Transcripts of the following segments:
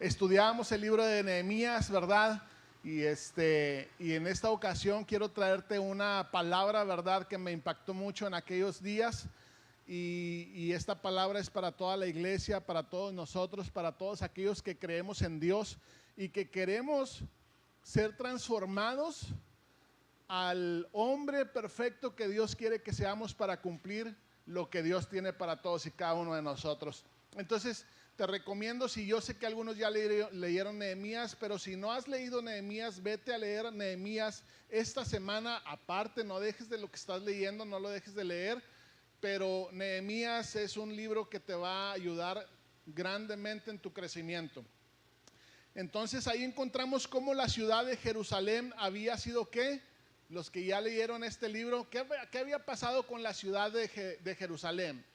Estudiábamos el libro de Nehemías, ¿verdad? Y en esta ocasión quiero traerte una palabra, ¿verdad?, que me impactó mucho en aquellos días. Y esta palabra es para toda la iglesia, para todos nosotros, para todos aquellos que creemos en Dios y que queremos ser transformados al hombre perfecto que Dios quiere que seamos para cumplir lo que Dios tiene para todos y cada uno de nosotros. Entonces te recomiendo, si yo sé que algunos ya leyeron Nehemías, pero si no has leído Nehemías, vete a leer Nehemías esta semana aparte. No dejes de lo que estás leyendo, no lo dejes de leer, pero Nehemías es un libro que te va a ayudar grandemente en tu crecimiento. Entonces ahí encontramos cómo la ciudad de Jerusalén había sido, ¿qué? Los que ya leyeron este libro, ¿qué había pasado con la ciudad de Jerusalén?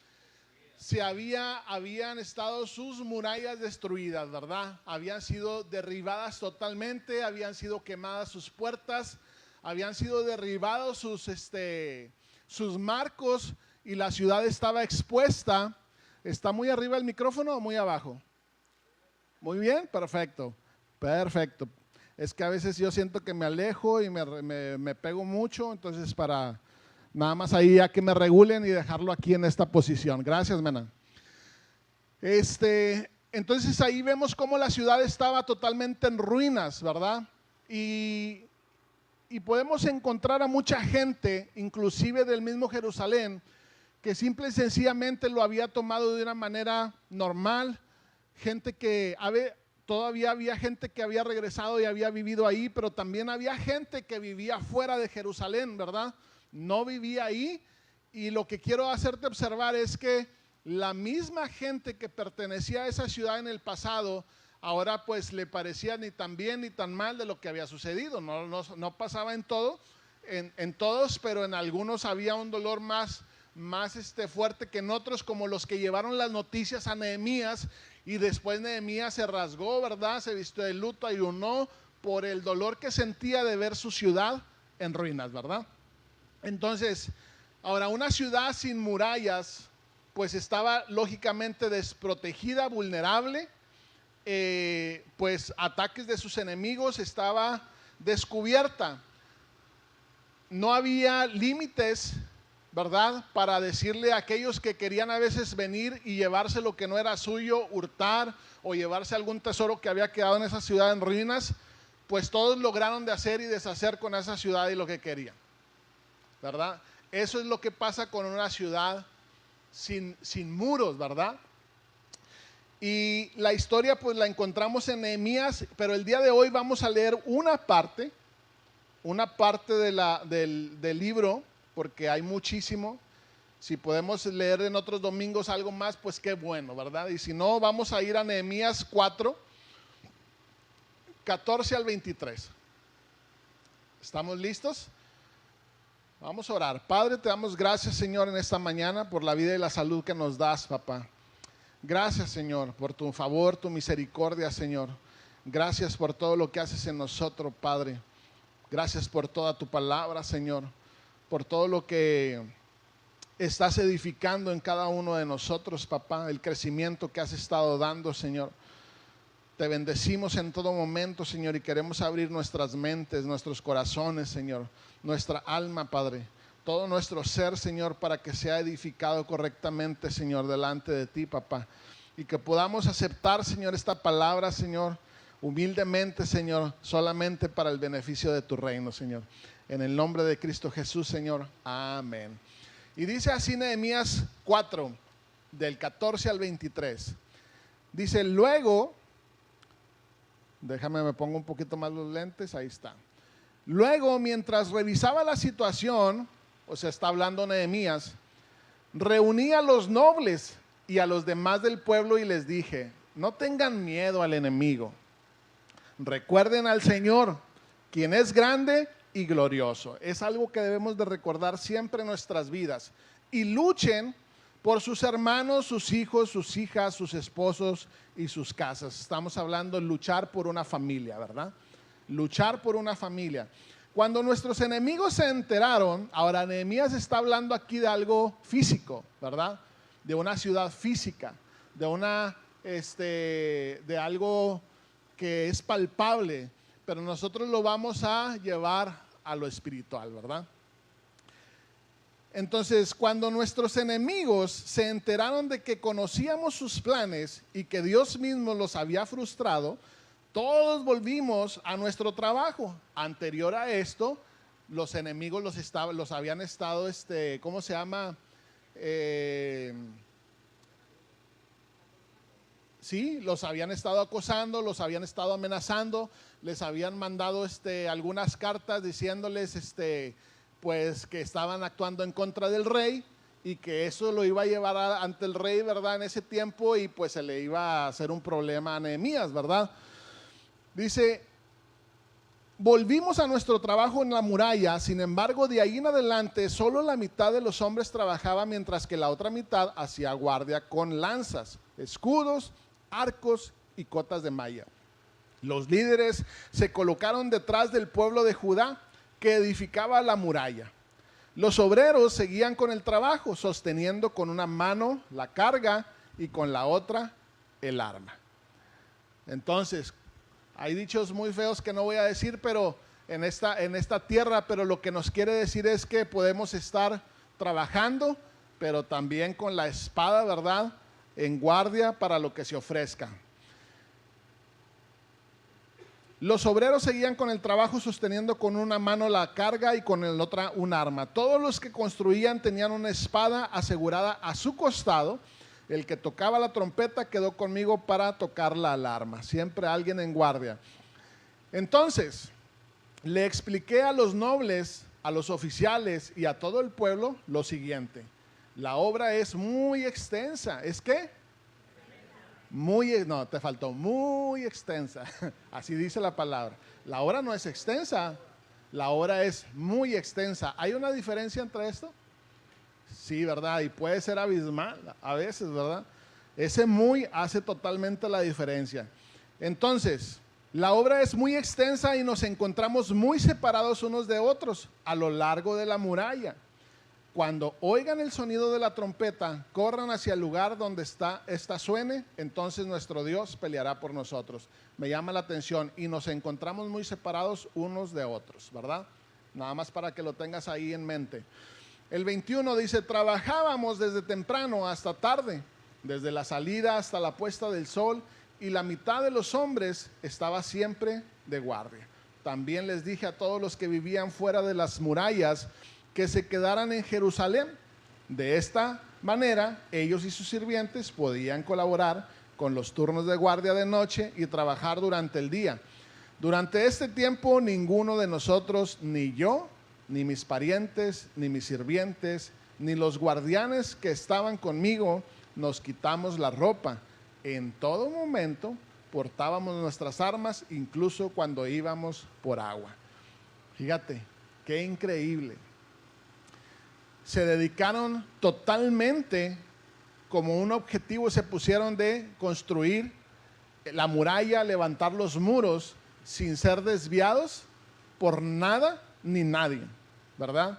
Habían estado sus murallas destruidas, ¿verdad? Habían sido derribadas totalmente, habían sido quemadas sus puertas, habían sido derribados sus marcos y la ciudad estaba expuesta. ¿Está muy arriba el micrófono o muy abajo? Muy bien, perfecto, perfecto. Es que a veces yo siento que me alejo y me pego mucho, entonces para nada más ahí a que me regulen y dejarlo aquí en esta posición. Gracias, mena. Entonces ahí vemos cómo la ciudad estaba totalmente en ruinas, ¿verdad? Y podemos encontrar a mucha gente, inclusive del mismo Jerusalén, que simple y sencillamente lo había tomado de una manera normal. Gente que todavía había gente que había regresado y había vivido ahí, pero también había gente que vivía fuera de Jerusalén, ¿verdad? No vivía ahí. Y lo que quiero hacerte observar es que la misma gente que pertenecía a esa ciudad en el pasado, ahora pues le parecía ni tan bien ni tan mal de lo que había sucedido. No pasaba en todos, pero en algunos había un dolor más fuerte que en otros, como los que llevaron las noticias a Nehemías. Y después Nehemías se rasgó, ¿verdad? Se vistió de luto, ayunó por el dolor que sentía de ver su ciudad en ruinas, ¿verdad? Entonces, ahora una ciudad sin murallas, pues estaba lógicamente desprotegida, vulnerable, pues ataques de sus enemigos, estaba descubierta. No había límites, ¿verdad?, para decirle a aquellos que querían a veces venir y llevarse lo que no era suyo, hurtar o llevarse algún tesoro que había quedado en esa ciudad en ruinas, pues todos lograron de hacer y deshacer con esa ciudad y lo que querían, ¿verdad? Eso es lo que pasa con una ciudad sin muros, ¿verdad? Y la historia pues la encontramos en Nehemías, pero el día de hoy vamos a leer una parte del libro, porque hay muchísimo. Si podemos leer en otros domingos algo más, pues qué bueno, ¿verdad? Y si no, vamos a ir a Nehemías 4, 14 al 23. ¿Estamos listos? Vamos a orar. Padre, te damos gracias, Señor, en esta mañana por la vida y la salud que nos das, papá. Gracias, Señor, por tu favor, tu misericordia, Señor. Gracias por todo lo que haces en nosotros, Padre. Gracias por toda tu palabra, Señor, por todo lo que estás edificando en cada uno de nosotros, papá, el crecimiento que has estado dando, Señor. Te bendecimos en todo momento, Señor, y queremos abrir nuestras mentes, nuestros corazones, Señor, nuestra alma, Padre, todo nuestro ser, Señor, para que sea edificado correctamente, Señor, delante de ti, papá, y que podamos aceptar, Señor, esta palabra, Señor, humildemente, Señor, solamente para el beneficio de tu reino, Señor. En el nombre de Cristo Jesús, Señor. Amén. Y dice así Nehemías 4, del 14 al 23. Dice, luego, déjame me pongo un poquito más los lentes, ahí está. Luego, mientras revisaba la situación, o sea, está hablando Nehemías, reuní a los nobles y a los demás del pueblo y les dije, no tengan miedo al enemigo. Recuerden al Señor, quien es grande y glorioso. Es algo que debemos de recordar siempre en nuestras vidas. Y luchen por sus hermanos, sus hijos, sus hijas, sus esposos y sus casas. Estamos hablando de luchar por una familia, ¿verdad? Luchar por una familia. Cuando nuestros enemigos se enteraron, ahora Nehemías está hablando aquí de algo físico, ¿verdad? De una ciudad física, de algo que es palpable, pero nosotros lo vamos a llevar a lo espiritual, ¿verdad? Entonces, cuando nuestros enemigos se enteraron de que conocíamos sus planes y que Dios mismo los había frustrado, todos volvimos a nuestro trabajo. Anterior a esto, los enemigos los habían estado, ¿cómo se llama? Sí, los habían estado acosando, los habían estado amenazando, les habían mandado algunas cartas diciéndoles pues que estaban actuando en contra del rey y que eso lo iba a llevar ante el rey, ¿verdad? En ese tiempo, y pues se le iba a hacer un problema a Nehemías, ¿verdad? Dice, volvimos a nuestro trabajo en la muralla, sin embargo, de ahí en adelante solo la mitad de los hombres trabajaba, mientras que la otra mitad hacía guardia con lanzas, escudos, arcos y cotas de malla. Los líderes se colocaron detrás del pueblo de Judá, que edificaba la muralla. Los obreros seguían con el trabajo, sosteniendo con una mano la carga y con la otra el arma. Entonces, hay dichos muy feos que no voy a decir, pero en esta tierra, pero lo que nos quiere decir es que podemos estar trabajando, pero también con la espada, ¿verdad?, en guardia para lo que se ofrezca. Los obreros seguían con el trabajo, sosteniendo con una mano la carga y con la otra un arma. Todos los que construían tenían una espada asegurada a su costado. El que tocaba la trompeta quedó conmigo para tocar la alarma. Siempre alguien en guardia. Entonces, le expliqué a los nobles, a los oficiales y a todo el pueblo lo siguiente. La obra es muy extensa. ¿Es qué? No, te faltó, muy extensa. Así dice la palabra. La obra no es extensa, la obra es muy extensa. ¿Hay una diferencia entre esto? Sí, ¿verdad? Y puede ser abismal a veces, ¿verdad? Ese muy hace totalmente la diferencia. Entonces, la obra es muy extensa y nos encontramos muy separados unos de otros a lo largo de la muralla. Cuando oigan el sonido de la trompeta, corran hacia el lugar donde esta suene, entonces nuestro Dios peleará por nosotros. Me llama la atención, y nos encontramos muy separados unos de otros, ¿verdad? Nada más para que lo tengas ahí en mente. El 21 dice, trabajábamos desde temprano hasta tarde, desde la salida hasta la puesta del sol, y la mitad de los hombres estaba siempre de guardia. También les dije a todos los que vivían fuera de las murallas que se quedaran en Jerusalén. De esta manera, ellos y sus sirvientes podían colaborar con los turnos de guardia de noche y trabajar durante el día. Durante este tiempo, ninguno de nosotros, ni yo, ni mis parientes, ni mis sirvientes, ni los guardianes que estaban conmigo, nos quitamos la ropa. En todo momento portábamos nuestras armas, incluso cuando íbamos por agua. Fíjate, qué increíble. Se dedicaron totalmente como un objetivo, se pusieron de construir la muralla, levantar los muros sin ser desviados por nada ni nadie, ¿verdad?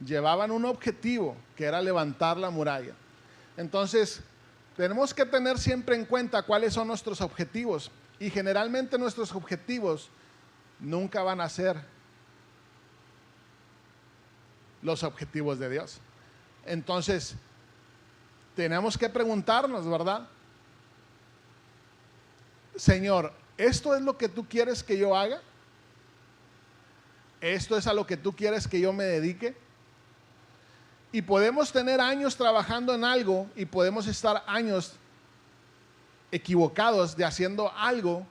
Llevaban un objetivo que era levantar la muralla. Entonces, tenemos que tener siempre en cuenta cuáles son nuestros objetivos, y generalmente nuestros objetivos nunca van a ser los objetivos de Dios. Entonces, tenemos que preguntarnos, ¿verdad? Señor, ¿esto es lo que tú quieres que yo haga? ¿Esto es a lo que tú quieres que yo me dedique? Y podemos tener años trabajando en algo y podemos estar años equivocados de haciendo algo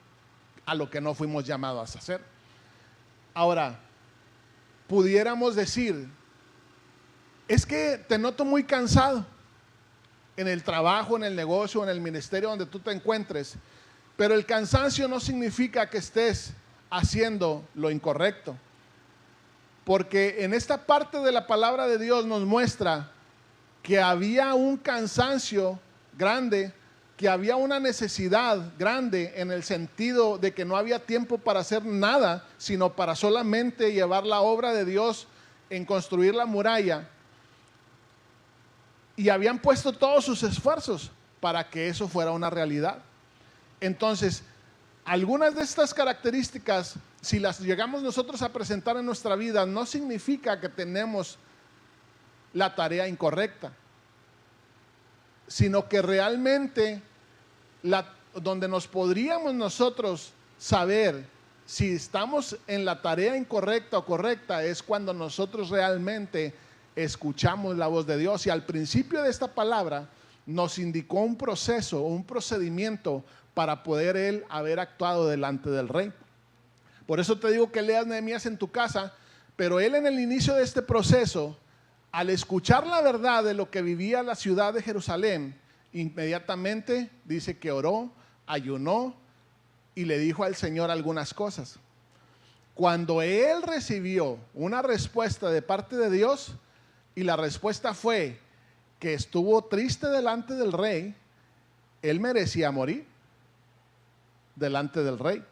a lo que no fuimos llamados a hacer. Ahora, pudiéramos decir, es que te noto muy cansado en el trabajo, en el negocio, en el ministerio donde tú te encuentres, pero el cansancio no significa que estés haciendo lo incorrecto, porque en esta parte de la palabra de Dios nos muestra que había un cansancio grande, que había una necesidad grande, en el sentido de que no había tiempo para hacer nada, sino para solamente llevar la obra de Dios en construir la muralla. Y habían puesto todos sus esfuerzos para que eso fuera una realidad. Entonces, Algunas de estas características, si las llegamos nosotros a presentar en nuestra vida, no significa que tenemos la tarea incorrecta, sino que realmente donde nos podríamos nosotros saber si estamos en la tarea incorrecta o correcta es cuando nosotros realmente escuchamos la voz de Dios. Y al principio de esta palabra nos indicó un proceso, un procedimiento para poder él haber actuado delante del rey. Por eso te digo que leas Nehemías en tu casa, pero él en el inicio de este proceso, al escuchar la verdad de lo que vivía la ciudad de Jerusalén, inmediatamente dice que oró, ayunó y le dijo al Señor algunas cosas. Cuando él recibió una respuesta de parte de Dios, y la respuesta fue que estuvo triste delante del rey, él merecía morir delante del rey,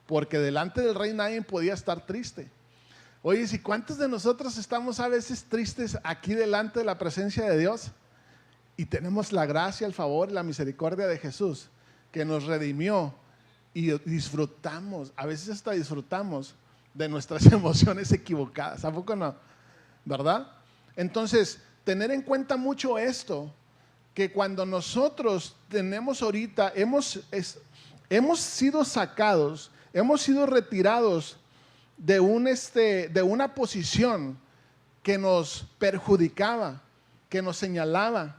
porque delante del rey nadie podía estar triste. Oye, ¿y cuántos de nosotros estamos a veces tristes aquí delante de la presencia de Dios? Y tenemos la gracia, el favor y la misericordia de Jesús, que nos redimió, y disfrutamos, a veces hasta disfrutamos de nuestras emociones equivocadas. ¿A poco no? ¿Verdad? Entonces, tener en cuenta mucho esto, que cuando nosotros tenemos ahorita, hemos sido sacados, hemos sido retirados de una posición que nos perjudicaba, que nos señalaba,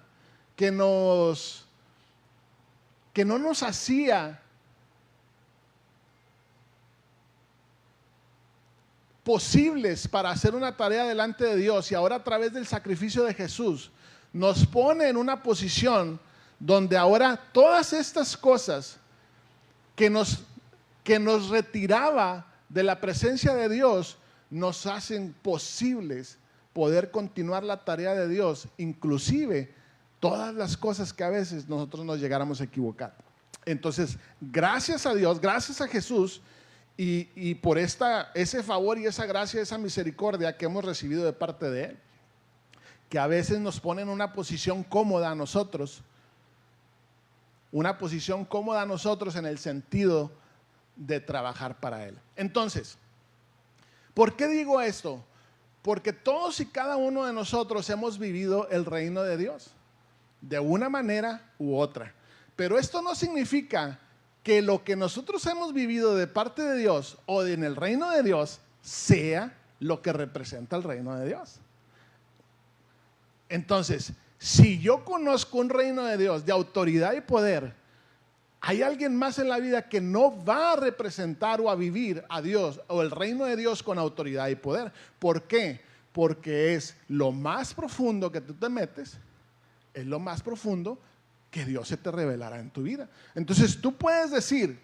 que no nos hacía posibles para hacer una tarea delante de Dios, y ahora a través del sacrificio de Jesús nos pone en una posición donde ahora todas estas cosas que nos retiraba de la presencia de Dios nos hacen posibles poder continuar la tarea de Dios, inclusive todas las cosas que a veces nosotros nos llegáramos a equivocar. Entonces, gracias a Dios, gracias a Jesús, y por ese favor y esa gracia, esa misericordia que hemos recibido de parte de Él, que a veces nos pone en una posición cómoda a nosotros, en el sentido de trabajar para Él. Entonces, ¿por qué digo esto? Porque todos y cada uno de nosotros hemos vivido el reino de Dios, de una manera u otra. Pero esto no significa que lo que nosotros hemos vivido de parte de Dios o en el reino de Dios sea lo que representa el reino de Dios. Entonces, si yo conozco un reino de Dios de autoridad y poder, hay alguien más en la vida que no va a representar o a vivir a Dios o el reino de Dios con autoridad y poder. ¿Por qué? Porque es lo más profundo que tú te metes, es lo más profundo que Dios se te revelará en tu vida. Entonces tú puedes decir,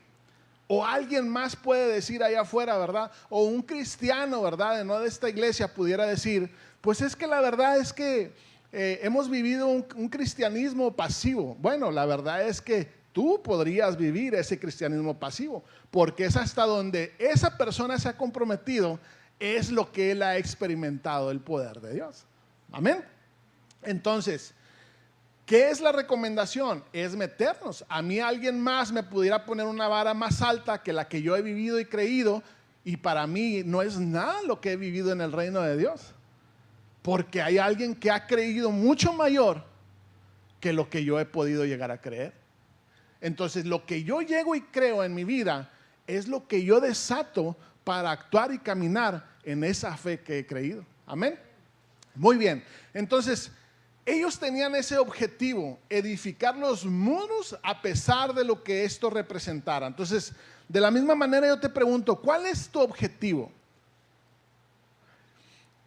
o alguien más puede decir allá afuera, ¿verdad? O un cristiano, ¿verdad? No de esta iglesia pudiera decir, pues es que la verdad es que hemos vivido un cristianismo pasivo. Bueno, la verdad es que tú podrías vivir ese cristianismo pasivo, porque es hasta donde esa persona se ha comprometido, es lo que él ha experimentado el poder de Dios. Amén. Entonces, ¿qué es la recomendación? Es meternos. A mí alguien más me pudiera poner una vara más alta que la que yo he vivido y creído, y para mí no es nada lo que he vivido en el reino de Dios, porque hay alguien que ha creído mucho mayor que lo que yo he podido llegar a creer. Entonces, lo que yo llego y creo en mi vida es lo que yo desato para actuar y caminar en esa fe que he creído. Amén. Muy bien. Entonces, ellos tenían ese objetivo, edificar los muros a pesar de lo que esto representara. Entonces, de la misma manera yo te pregunto, ¿cuál es tu objetivo?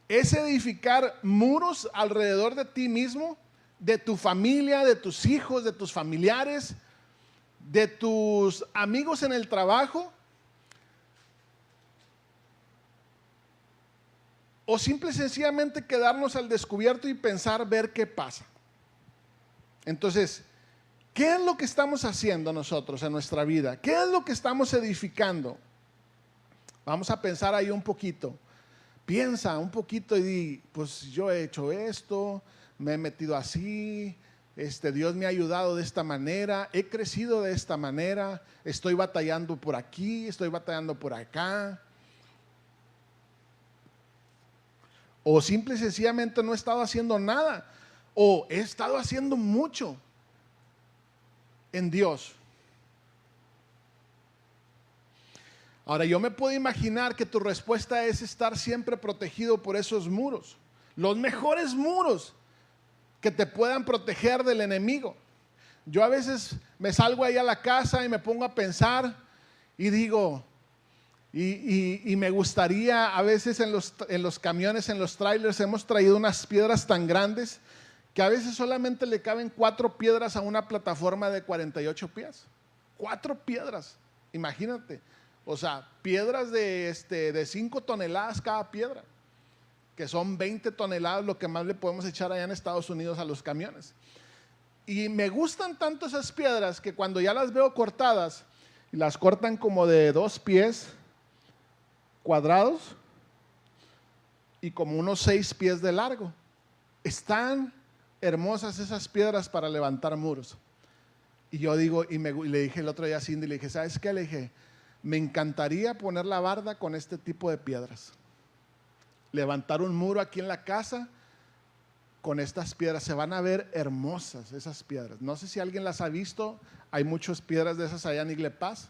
¿Es edificar muros alrededor de ti mismo, de tu familia, de tus hijos, de tus familiares, de tus amigos en el trabajo? ¿O simple y sencillamente quedarnos al descubierto y pensar ver qué pasa? Entonces, ¿qué es lo que estamos haciendo nosotros en nuestra vida? ¿Qué es lo que estamos edificando? Vamos a pensar ahí un poquito. Piensa un poquito y di, pues yo he hecho esto, me he metido así, Dios me ha ayudado de esta manera, he crecido de esta manera, estoy batallando por aquí, estoy batallando por acá. O simple y sencillamente no he estado haciendo nada, o he estado haciendo mucho en Dios. Ahora, yo me puedo imaginar que tu respuesta es estar siempre protegido por esos muros, los mejores muros que te puedan proteger del enemigo. Yo a veces me salgo ahí a la casa y me pongo a pensar y digo, y me gustaría, a veces en los camiones, en los trailers, hemos traído unas piedras tan grandes que a veces solamente le caben 4 piedras a una plataforma de 48 pies. 4 piedras, imagínate. O sea, piedras de 5 toneladas cada piedra, que son 20 toneladas lo que más le podemos echar allá en Estados Unidos a los camiones. Y me gustan tanto esas piedras que cuando ya las veo cortadas, y las cortan como de 2 pies cuadrados y como unos 6 pies de largo. Están hermosas esas piedras para levantar muros. Y yo digo, y le dije el otro día a Cindy, le dije, ¿sabes qué? Le dije, me encantaría poner la barda con este tipo de piedras. Levantar un muro aquí en la casa con estas piedras. Se van a ver hermosas esas piedras. No sé si alguien las ha visto. Hay muchas piedras de esas allá en Igle Paz.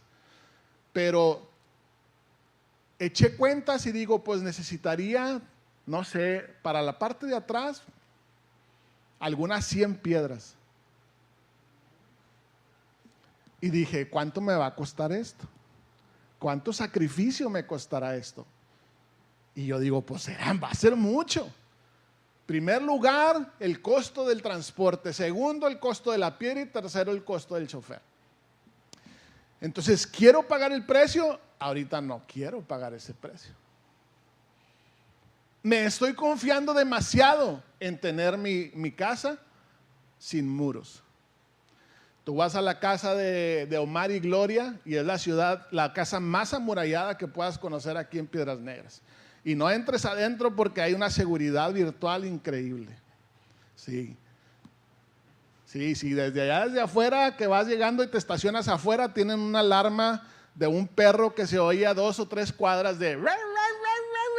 Pero eché cuentas y digo, pues necesitaría, no sé, para la parte de atrás, algunas 100 piedras. Y dije, ¿cuánto me va a costar esto? ¿Cuánto sacrificio me costará esto? Y yo digo, pues va a ser mucho. Primer lugar, el costo del transporte. Segundo, el costo de la piedra. Y tercero, el costo del chofer. Entonces, ¿quiero pagar el precio? Ahorita no quiero pagar ese precio. Me estoy confiando demasiado en tener mi casa sin muros. Tú vas a la casa de Omar y Gloria y es la casa más amurallada que puedas conocer aquí en Piedras Negras. Y no entres adentro porque hay una seguridad virtual increíble. Sí. Sí, desde afuera que vas llegando y te estacionas afuera, tienen una alarma de un perro que se oye a 2 o 3 cuadras de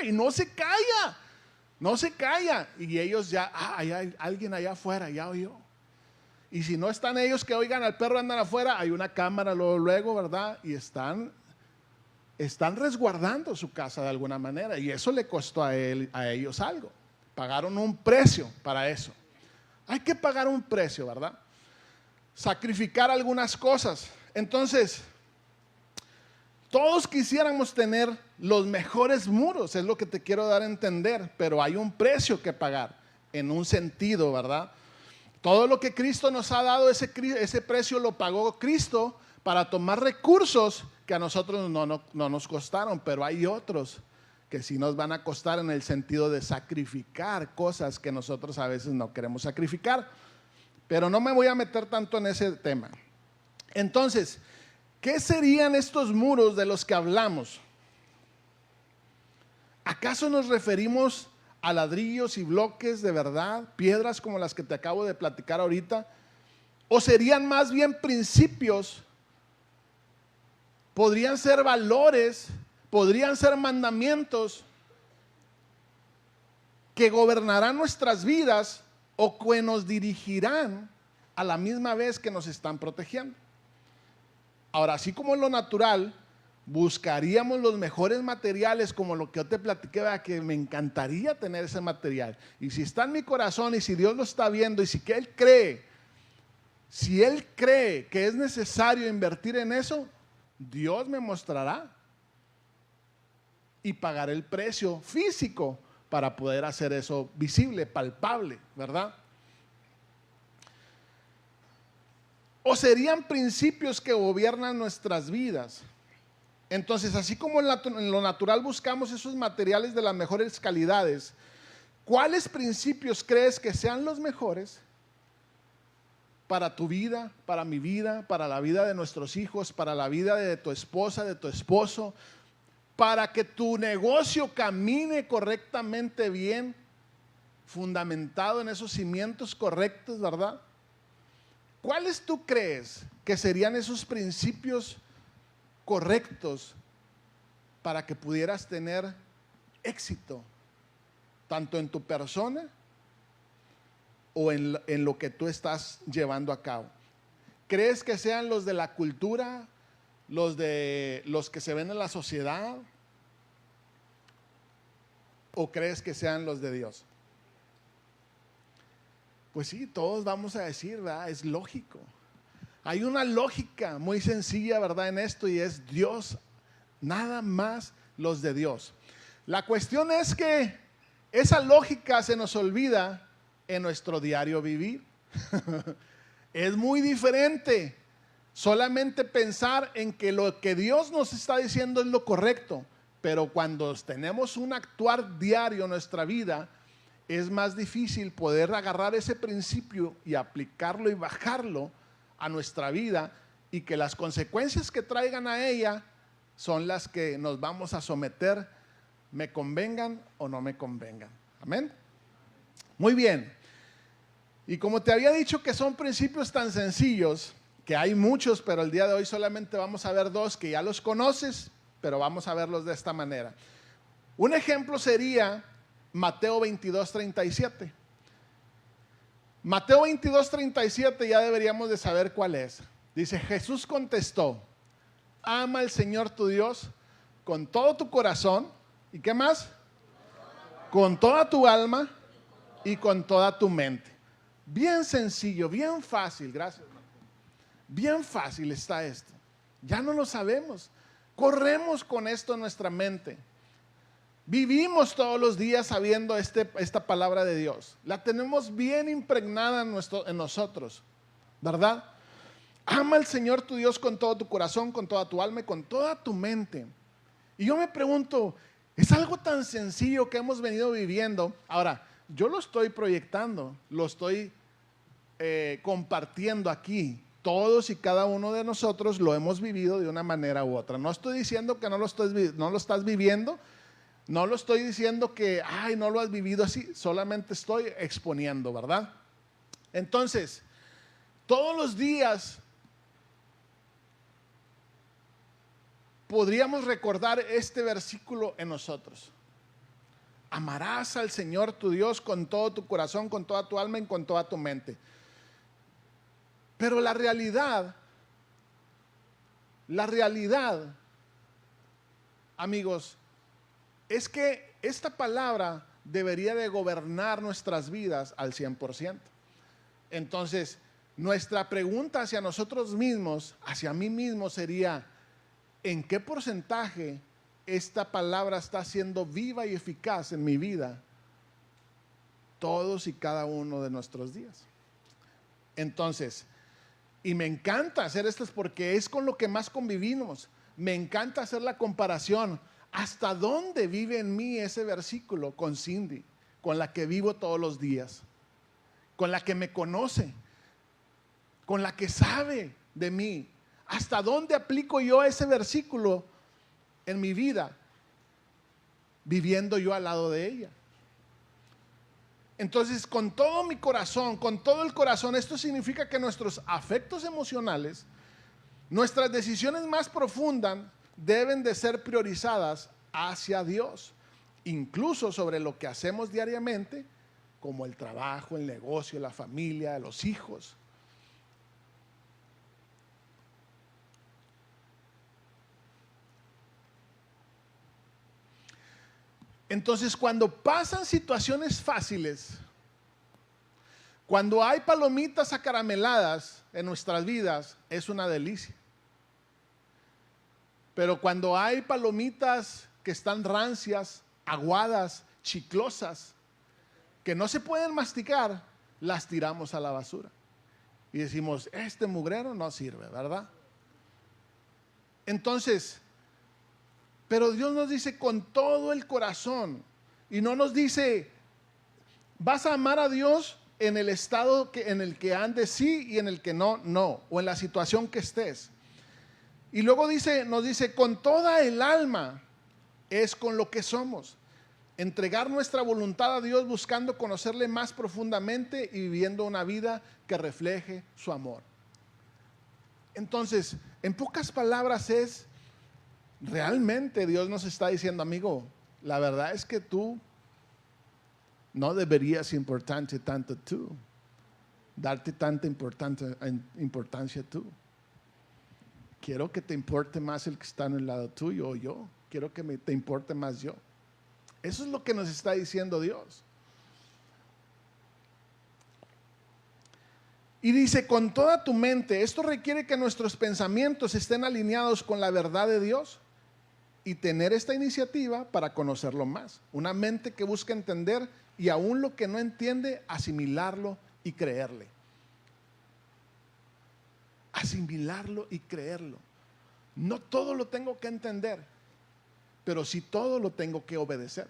y no se calla. No se calla. Y ellos ya, hay alguien allá afuera, ya oyó. Y si no están ellos que oigan al perro andan afuera, hay una cámara luego, ¿verdad? Y están resguardando su casa de alguna manera. Y eso le costó a ellos algo. Pagaron un precio para eso. Hay que pagar un precio, ¿verdad? Sacrificar algunas cosas. Entonces, todos quisiéramos tener los mejores muros, es lo que te quiero dar a entender, pero hay un precio que pagar, en un sentido, ¿verdad? Todo lo que Cristo nos ha dado, ese precio lo pagó Cristo para tomar recursos que a nosotros no nos costaron, pero hay otros que sí nos van a costar en el sentido de sacrificar cosas que nosotros a veces no queremos sacrificar. Pero no me voy a meter tanto en ese tema. Entonces, ¿qué serían estos muros de los que hablamos? ¿Acaso nos referimos a ladrillos y bloques de verdad, piedras como las que te acabo de platicar ahorita? ¿O serían más bien principios? Podrían ser valores, podrían ser mandamientos que gobernarán nuestras vidas o que nos dirigirán a la misma vez que nos están protegiendo. Ahora, así como en lo natural, buscaríamos los mejores materiales, como lo que yo te platiqué, que me encantaría tener ese material. Y si está en mi corazón y si Dios lo está viendo y si Él cree que es necesario invertir en eso, Dios me mostrará y pagaré el precio físico para poder hacer eso visible, palpable, ¿verdad? O serían principios que gobiernan nuestras vidas. Entonces, así como en lo natural buscamos esos materiales de las mejores calidades, ¿cuáles principios crees que sean los mejores para tu vida, para mi vida, para la vida de nuestros hijos, para la vida de tu esposa, de tu esposo, para que tu negocio camine correctamente bien, fundamentado en esos cimientos correctos, ¿verdad? ¿cuáles tú crees que serían esos principios correctos para que pudieras tener éxito, tanto en tu persona o en lo que tú estás llevando a cabo? ¿Crees que sean los de la cultura, los que se ven en la sociedad, o crees que sean los de Dios? Pues sí, todos vamos a decir, ¿verdad? Es lógico. Hay una lógica muy sencilla, ¿verdad? En esto, y es Dios, nada más los de Dios. La cuestión es que esa lógica se nos olvida en nuestro diario vivir. Es muy diferente solamente pensar en que lo que Dios nos está diciendo es lo correcto, pero cuando tenemos un actuar diario en nuestra vida, es más difícil poder agarrar ese principio y aplicarlo y bajarlo a nuestra vida, y que las consecuencias que traigan a ella son las que nos vamos a someter, me convengan o no me convengan. Amén. Muy bien. Y como te había dicho que son principios tan sencillos, que hay muchos, pero el día de hoy solamente vamos a ver dos que ya los conoces, pero vamos a verlos de esta manera. Un ejemplo sería Mateo 22:37. Mateo 22:37 ya deberíamos de saber cuál es. Dice, Jesús contestó, ama al Señor tu Dios con todo tu corazón. ¿Y qué más? Con toda tu alma y con toda tu mente. Bien sencillo, bien fácil, gracias. Bien fácil está esto. Ya no lo sabemos. Corremos con esto en nuestra mente. Vivimos todos los días sabiendo esta palabra de Dios. La tenemos bien impregnada en nosotros, ¿verdad? Ama al Señor tu Dios con todo tu corazón, con toda tu alma y con toda tu mente. Y yo me pregunto, es algo tan sencillo que hemos venido viviendo. Ahora, yo lo estoy proyectando, lo estoy compartiendo aquí. Todos y cada uno de nosotros lo hemos vivido de una manera u otra. No estoy diciendo que no lo estás viviendo. No lo estoy diciendo que, no lo has vivido así. Solamente estoy exponiendo, ¿verdad? Entonces, todos los días podríamos recordar este versículo en nosotros. Amarás al Señor tu Dios con todo tu corazón, con toda tu alma y con toda tu mente. Pero la realidad, amigos, es que esta palabra debería de gobernar nuestras vidas al 100%. Entonces, nuestra pregunta hacia nosotros mismos, hacia mí mismo, sería, ¿en qué porcentaje esta palabra está siendo viva y eficaz en mi vida todos y cada uno de nuestros días? Entonces, y me encanta hacer esto porque es con lo que más convivimos. Me encanta hacer la comparación. ¿Hasta dónde vive en mí ese versículo con Cindy, con la que vivo todos los días, con la que me conoce, con la que sabe de mí? ¿Hasta dónde aplico yo ese versículo en mi vida, viviendo yo al lado de ella? Entonces, con todo mi corazón, con todo el corazón, esto significa que nuestros afectos emocionales, nuestras decisiones más profundas, deben de ser priorizadas hacia Dios, incluso sobre lo que hacemos diariamente, como el trabajo, el negocio, la familia, los hijos. Entonces, cuando pasan situaciones fáciles, cuando hay palomitas acarameladas en nuestras vidas, es una delicia. Pero cuando hay palomitas que están rancias, aguadas, chiclosas, que no se pueden masticar, las tiramos a la basura. Y decimos, este mugrero no sirve, ¿verdad? Entonces, pero Dios nos dice con todo el corazón. Y no nos dice, vas a amar a Dios en el estado en el que andes sí y en el que no, no. O en la situación que estés. Y luego nos dice, con toda el alma es con lo que somos. Entregar nuestra voluntad a Dios buscando conocerle más profundamente y viviendo una vida que refleje su amor. Entonces, en pocas palabras es, realmente Dios nos está diciendo, amigo, la verdad es que tú no deberías importarte tanto tú, darte tanta importancia tú. Quiero que te importe más el que está en el lado tuyo o yo. Quiero que te importe más yo. Eso es lo que nos está diciendo Dios. Y dice, con toda tu mente. Esto requiere que nuestros pensamientos estén alineados con la verdad de Dios y tener esta iniciativa para conocerlo más. Una mente que busca entender y aún lo que no entiende, asimilarlo y creerle. Asimilarlo y creerlo. No todo lo tengo que entender, pero sí todo lo tengo que obedecer.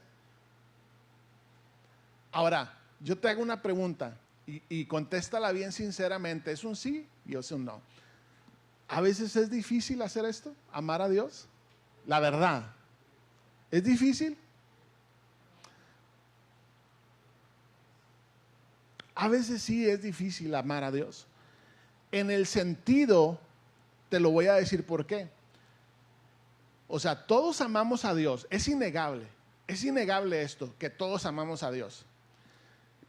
Ahora, yo te hago una pregunta y contéstala bien sinceramente. ¿Es un sí y es un no? ¿A veces es difícil hacer esto? ¿Amar a Dios? La verdad, ¿es difícil? A veces sí es difícil amar a Dios. En el sentido, te lo voy a decir por qué. O sea, todos amamos a Dios, es innegable esto, que todos amamos a Dios.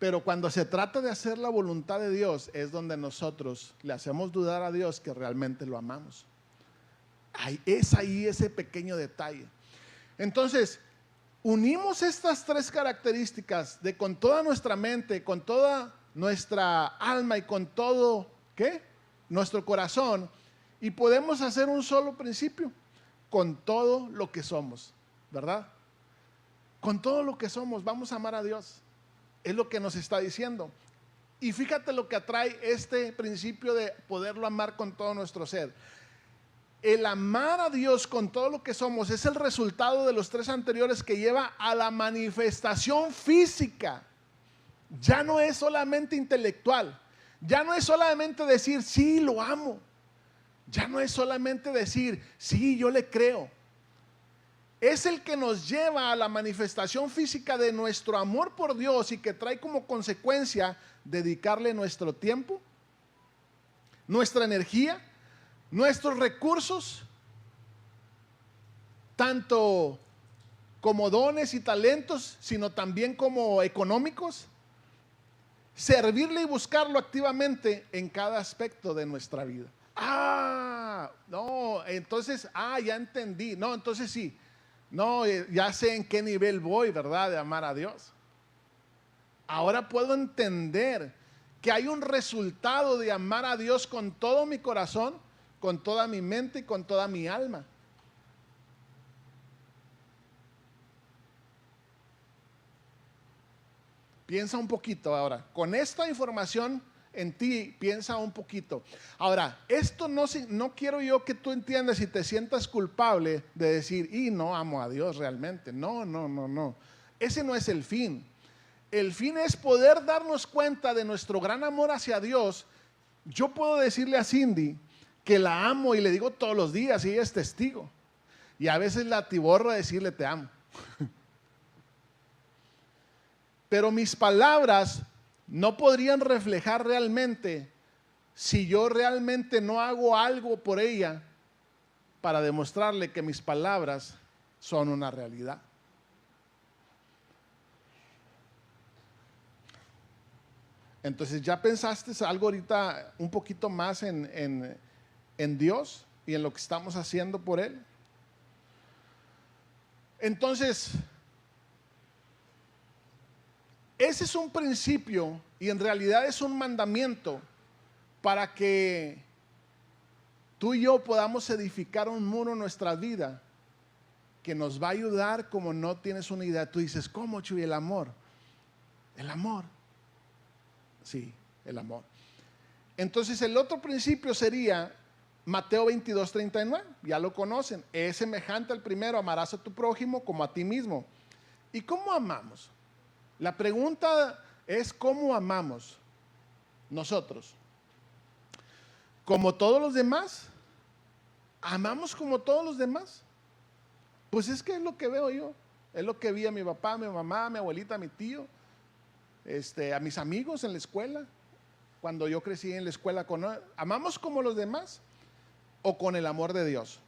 Pero cuando se trata de hacer la voluntad de Dios, es donde nosotros le hacemos dudar a Dios que realmente lo amamos. Es ahí ese pequeño detalle. Entonces, unimos estas tres características de con toda nuestra mente, con toda nuestra alma y con todo, ¿qué? Nuestro corazón, y podemos hacer un solo principio, con todo lo que somos, ¿verdad? Con todo lo que somos, vamos a amar a Dios. Es lo que nos está diciendo. Y fíjate lo que atrae este principio de poderlo amar con todo nuestro ser. El amar a Dios con todo lo que somos es el resultado de los tres anteriores que lleva a la manifestación física. Ya no es solamente intelectual. Ya no es solamente decir, sí, lo amo. Ya no es solamente decir, sí, yo le creo. Es el que nos lleva a la manifestación física de nuestro amor por Dios y que trae como consecuencia dedicarle nuestro tiempo, nuestra energía, nuestros recursos, tanto como dones y talentos, sino también como económicos, servirle y buscarlo activamente en cada aspecto de nuestra vida. No, entonces, ya entendí. No, entonces sí. No, ya sé en qué nivel voy, ¿verdad? De amar a Dios. Ahora puedo entender que hay un resultado de amar a Dios con todo mi corazón, con toda mi mente y con toda mi alma. Piensa un poquito ahora. Con esta información en ti, piensa un poquito. Ahora, esto no quiero yo que tú entiendas y te sientas culpable de decir, y no amo a Dios realmente. No. Ese no es el fin. El fin es poder darnos cuenta de nuestro gran amor hacia Dios. Yo puedo decirle a Cindy que la amo y le digo todos los días y ella es testigo. Y a veces la atiborro a decirle te amo. Pero mis palabras no podrían reflejar realmente si yo realmente no hago algo por ella para demostrarle que mis palabras son una realidad. Entonces, ¿ya pensaste algo ahorita un poquito más en Dios y en lo que estamos haciendo por Él? Entonces, ese es un principio y en realidad es un mandamiento para que tú y yo podamos edificar un muro en nuestra vida que nos va a ayudar como no tienes una idea. Tú dices, ¿cómo, Chuy? El amor. El amor. Sí, el amor. Entonces el otro principio sería Mateo 22:39. Ya lo conocen. Es semejante al primero, amarás a tu prójimo como a ti mismo. ¿Y cómo amamos? La pregunta es ¿cómo amamos nosotros? ¿Como todos los demás? ¿Amamos como todos los demás? Pues es que es lo que veo yo. Es lo que vi a mi papá, a mi mamá, a mi abuelita, a mi tío, a mis amigos en la escuela. Cuando yo crecí en la escuela, ¿amamos como los demás o con el amor de Dios?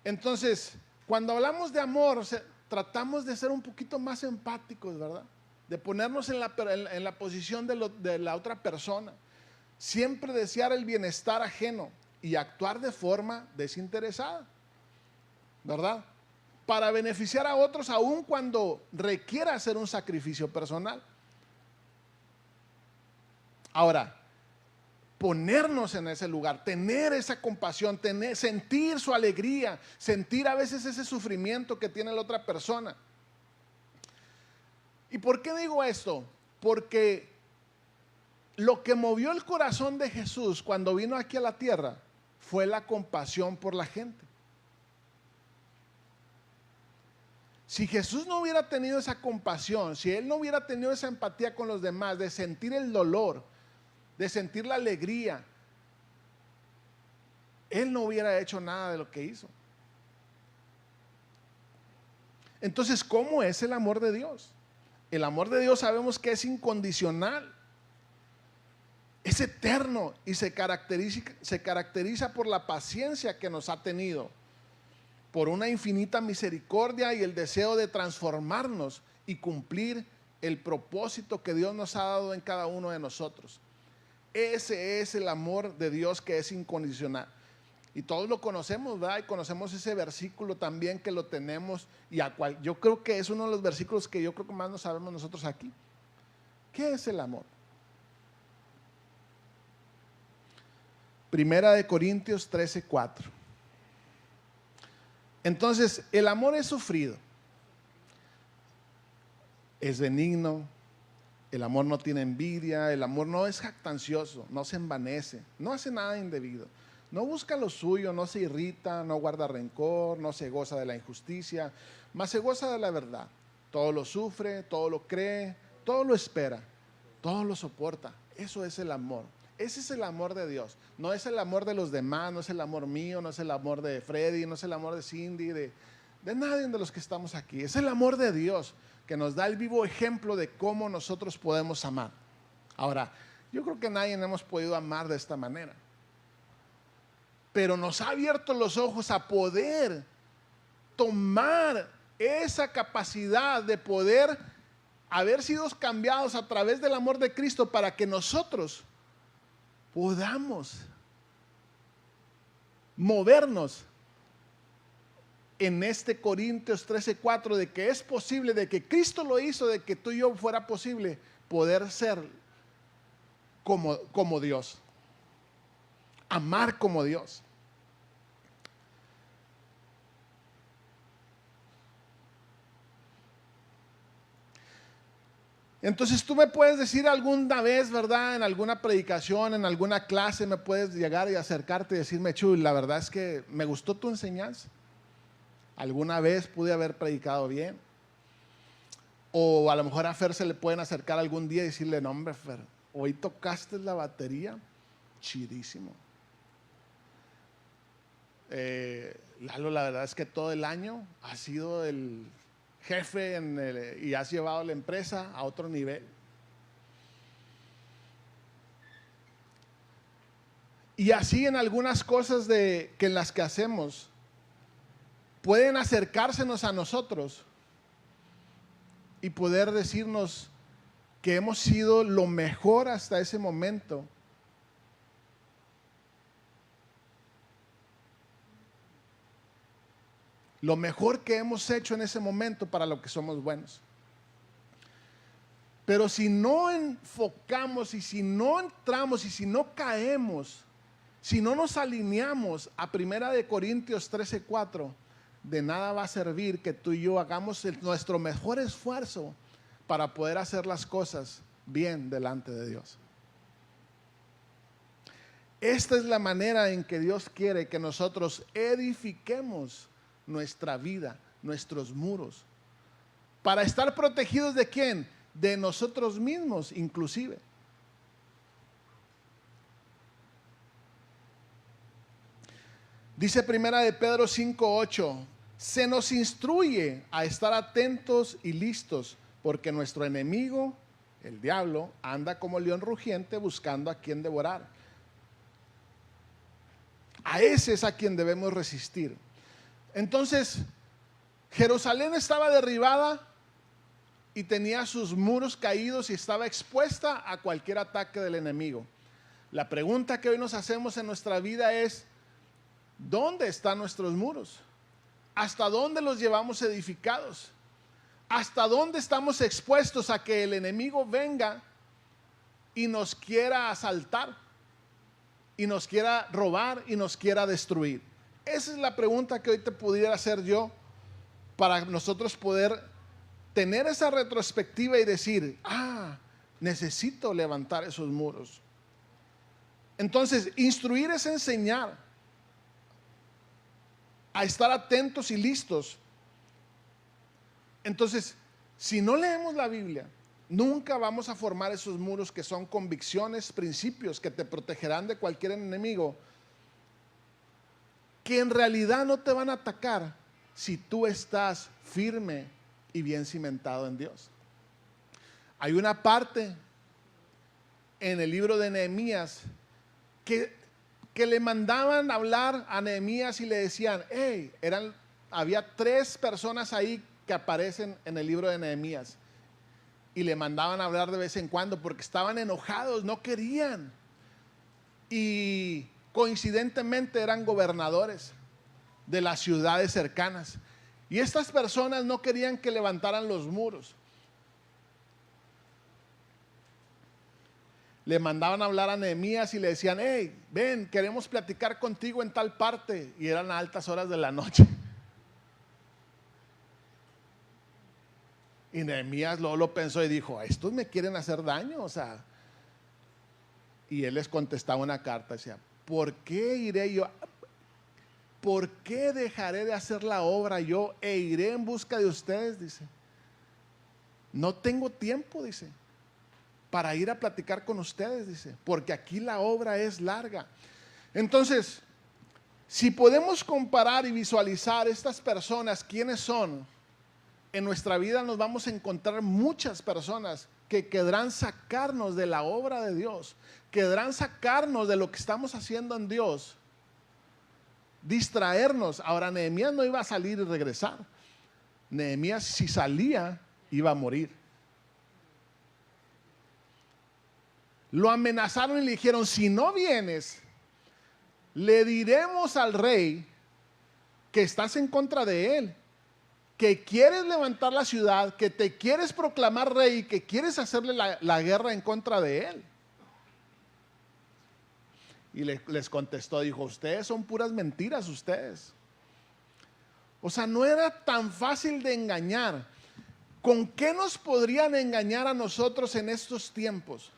Entonces, cuando hablamos de amor, tratamos de ser un poquito más empáticos, ¿verdad? De ponernos en la posición de la otra persona. Siempre desear el bienestar ajeno y actuar de forma desinteresada, ¿verdad? Para beneficiar a otros aun cuando requiera hacer un sacrificio personal. Ahora, ponernos en ese lugar, tener esa compasión, sentir su alegría, sentir a veces ese sufrimiento que tiene la otra persona. ¿Y por qué digo esto? Porque lo que movió el corazón de Jesús cuando vino aquí a la tierra fue la compasión por la gente. Si Jesús no hubiera tenido esa compasión, si Él no hubiera tenido esa empatía con los demás, de sentir el dolor, de sentir la alegría, Él no hubiera hecho nada de lo que hizo. Entonces, ¿cómo es el amor de Dios? El amor de Dios sabemos que es incondicional, es eterno y se caracteriza por la paciencia que nos ha tenido, por una infinita misericordia y el deseo de transformarnos y cumplir el propósito que Dios nos ha dado en cada uno de nosotros. Ese es el amor de Dios que es incondicional. Y todos lo conocemos, ¿verdad? Y conocemos ese versículo también que lo tenemos y yo creo que es uno de los versículos que yo creo que más no sabemos nosotros aquí. ¿Qué es el amor? Primera de Corintios 13:4. Entonces, el amor es sufrido, es benigno, el amor no tiene envidia, el amor no es jactancioso, no se envanece, no hace nada indebido, no busca lo suyo, no se irrita, no guarda rencor, no se goza de la injusticia, mas se goza de la verdad. Todo lo sufre, todo lo cree, todo lo espera, todo lo soporta. Eso es el amor. Ese es el amor de Dios. No es el amor de los demás, no es el amor mío, no es el amor de Freddy, no es el amor de Cindy, de nadie de los que estamos aquí. Es el amor de Dios que nos da el vivo ejemplo de cómo nosotros podemos amar. Ahora, yo creo que nadie hemos podido amar de esta manera, pero nos ha abierto los ojos a poder tomar esa capacidad de poder haber sido cambiados a través del amor de Cristo para que nosotros podamos movernos en este Corintios 13:4 de que es posible, de que Cristo lo hizo, de que tú y yo fuera posible poder ser como Dios, amar como Dios. Entonces tú me puedes decir alguna vez, ¿verdad? En alguna predicación, en alguna clase, me puedes llegar y acercarte y decirme: Chuy, la verdad es que me gustó tu enseñanza. Alguna vez pude haber predicado bien. O a lo mejor a Fer se le pueden acercar algún día y decirle: no hombre, Fer, hoy tocaste la batería, chidísimo. Lalo, la verdad es que todo el año has sido el jefe y has llevado la empresa a otro nivel. Y así en algunas cosas que en las que hacemos pueden acercársenos a nosotros y poder decirnos que hemos sido lo mejor hasta ese momento. Lo mejor que hemos hecho en ese momento para lo que somos buenos. Pero si no enfocamos y si no entramos y si no caemos, si no nos alineamos a Primera de Corintios 13:4, de nada va a servir que tú y yo hagamos nuestro mejor esfuerzo para poder hacer las cosas bien delante de Dios. Esta es la manera en que Dios quiere que nosotros edifiquemos nuestra vida, nuestros muros, para estar protegidos ¿de quién? De nosotros mismos inclusive. Dice Primera de Pedro 5:8, se nos instruye a estar atentos y listos, porque nuestro enemigo, el diablo, anda como león rugiente buscando a quien devorar. A ese es a quien debemos resistir. Entonces, Jerusalén estaba derribada y tenía sus muros caídos y estaba expuesta a cualquier ataque del enemigo. La pregunta que hoy nos hacemos en nuestra vida es: ¿dónde están nuestros muros? ¿Hasta dónde los llevamos edificados? ¿Hasta dónde estamos expuestos a que el enemigo venga y nos quiera asaltar, y nos quiera robar, y nos quiera destruir? Esa es la pregunta que hoy te pudiera hacer yo, para nosotros poder tener esa retrospectiva y decir: necesito levantar esos muros. Entonces, instruir es enseñar a estar atentos y listos. Entonces, si no leemos la Biblia, nunca vamos a formar esos muros que son convicciones, principios que te protegerán de cualquier enemigo, que en realidad no te van a atacar si tú estás firme y bien cimentado en Dios. Hay una parte en el libro de Nehemías que le mandaban hablar a Nehemías y le decían: había 3 personas ahí que aparecen en el libro de Nehemías, y le mandaban hablar de vez en cuando porque estaban enojados, no querían, y coincidentemente eran gobernadores de las ciudades cercanas, y estas personas no querían que levantaran los muros. Le mandaban a hablar a Nehemías y le decían: ven, queremos platicar contigo en tal parte, y eran a altas horas de la noche. Y Nehemías luego lo pensó y dijo: estos me quieren hacer daño, y él les contestaba una carta, decía: ¿por qué iré yo? ¿Por qué dejaré de hacer la obra yo e iré en busca de ustedes? Dice: no tengo tiempo, dice, para ir a platicar con ustedes, dice, porque aquí la obra es larga. Entonces, si podemos comparar y visualizar estas personas, ¿quiénes son? En nuestra vida nos vamos a encontrar muchas personas que querrán sacarnos de la obra de Dios, querrán sacarnos de lo que estamos haciendo en Dios, distraernos. Ahora, Nehemías no iba a salir y regresar. Nehemías, si salía, iba a morir. Lo amenazaron y le dijeron: si no vienes, le diremos al rey que estás en contra de él, que quieres levantar la ciudad, que te quieres proclamar rey y que quieres hacerle la guerra en contra de él. Y les contestó, dijo: ustedes son puras mentiras, ustedes. O sea, no era tan fácil de engañar. ¿Con qué nos podrían engañar a nosotros en estos tiempos?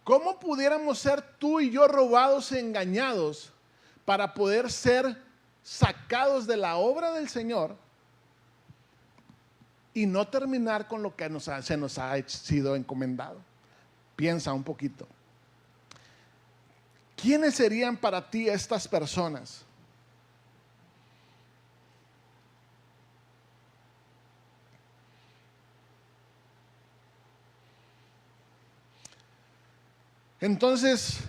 ¿Cómo pudiéramos ser tú y yo robados e engañados para poder ser sacados de la obra del Señor y no terminar con lo que se nos ha sido encomendado? Piensa un poquito. ¿Quiénes serían para ti estas personas? Entonces,